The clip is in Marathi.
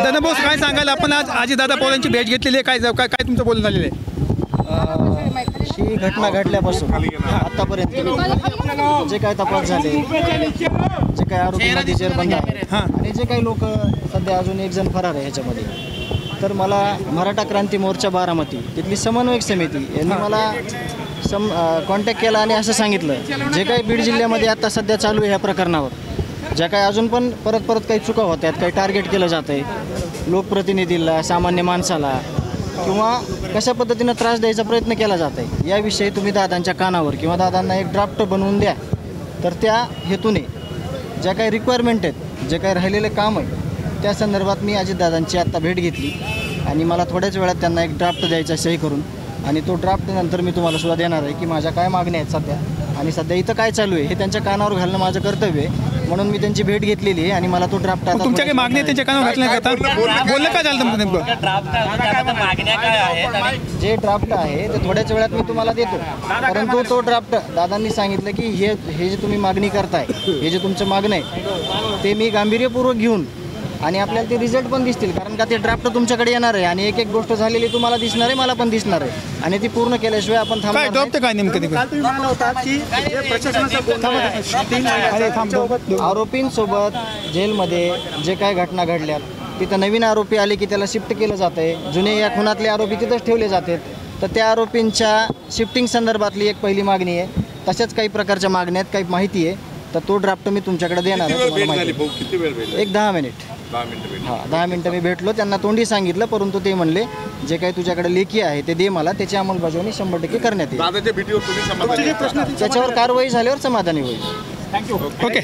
धनभाऊ काय सांगाल, आपण आज अजितदादा पवारांची भेट घेतलेली आहे, काय काय काय तुमचं बोलणं झालेलं आहे? ही घटना घडल्यापासून आतापर्यंत जे काय तपास झाले, जे काय आरोपी जेरबंद आहेत आणि जे काही लोक सध्या अजून एक जण फरार आहे ह्याच्यामध्ये, तर मला मराठा क्रांती मोर्चा बारामती तिथली समन्वयक समिती यांनी मला कॉन्टॅक्ट केला आणि असं सांगितलं, जे काही बीड जिल्ह्यामध्ये आता सध्या चालू आहे ह्या प्रकरणावर, ज्या काही अजून पण परत काही चुका होत आहेत, काही टार्गेट केलं जातं आहे लोकप्रतिनिधीला, सामान्य माणसाला, किंवा कशा पद्धतीनं त्रास द्यायचा प्रयत्न केला जात आहे, याविषयी तुम्ही दादांच्या कानावर किंवा दादांना एक ड्राफ्ट बनवून द्या. तर त्या हेतूने ज्या काही रिक्वायरमेंट आहेत, जे काही राहिलेले काम आहे, त्या संदर्भात मी अजितदादांची आत्ता भेट घेतली आणि मला थोड्याच वेळात त्यांना एक ड्राफ्ट द्यायचा सही करून, आणि तो ड्राफ्ट नंतर मी तुम्हाला सुद्धा देणार आहे की माझ्या काय मागण्या आहेत सध्या आणि सध्या इथं काय चालू आहे हे त्यांच्या कानावर घालणं माझं कर्तव्य आहे. म्हणून मी त्यांची भेट घेतलेली आहे आणि मला तो ड्राफ्ट आता तुमच्या काही मागणी त्यांच्या कानावर घातल्या का? बोललं काय झालं तुमचं नेमकं? जे ड्राफ्ट आहे ते थोड्याच वेळात मी तुम्हाला देतो, परंतु तो ड्राफ्ट दादांनी सांगितलं की हे जे तुम्ही मागणी करताय, हे जे तुमचं मागणं आहे ते मी गांभीर्यपूर्वक घेऊन आणि आपल्याला ते रिझल्ट पण दिसतील, कारण का ते ड्राफ्ट तुमच्याकडे येणार आहे आणि एक एक गोष्ट झालेली तुम्हाला दिसणार आहे, मला पण दिसणार आहे आणि ती पूर्ण केल्याशिवाय आपण काय ड्राफ्ट काय नेमकं आरोपींसोबत जेलमध्ये जे काय घटना घडल्या, तिथं नवीन आरोपी आले की त्याला शिफ्ट केलं जातं आहे, जुने या खुनातले आरोपी तिथंच ठेवले जातात, तर त्या आरोपींच्या शिफ्टिंग संदर्भातली एक पहिली मागणी आहे. तशाच काही प्रकारच्या मागण्या आहेत, काही माहिती आहे, तर तो ड्राफ्ट मी तुमच्याकडे देणार आहे. एक 10 मिनिट. 10 मिनिटं मी भेटलो, त्यांना तोंडी सांगितलं, परंतु ते म्हणले जे काही तुझ्याकडे लेखी आहे ते दे मला, त्याची अंमलबजावणी 100% करण्यात येईल. त्याच्यावर कारवाई झाल्यावर समाधानी होईल. ओके.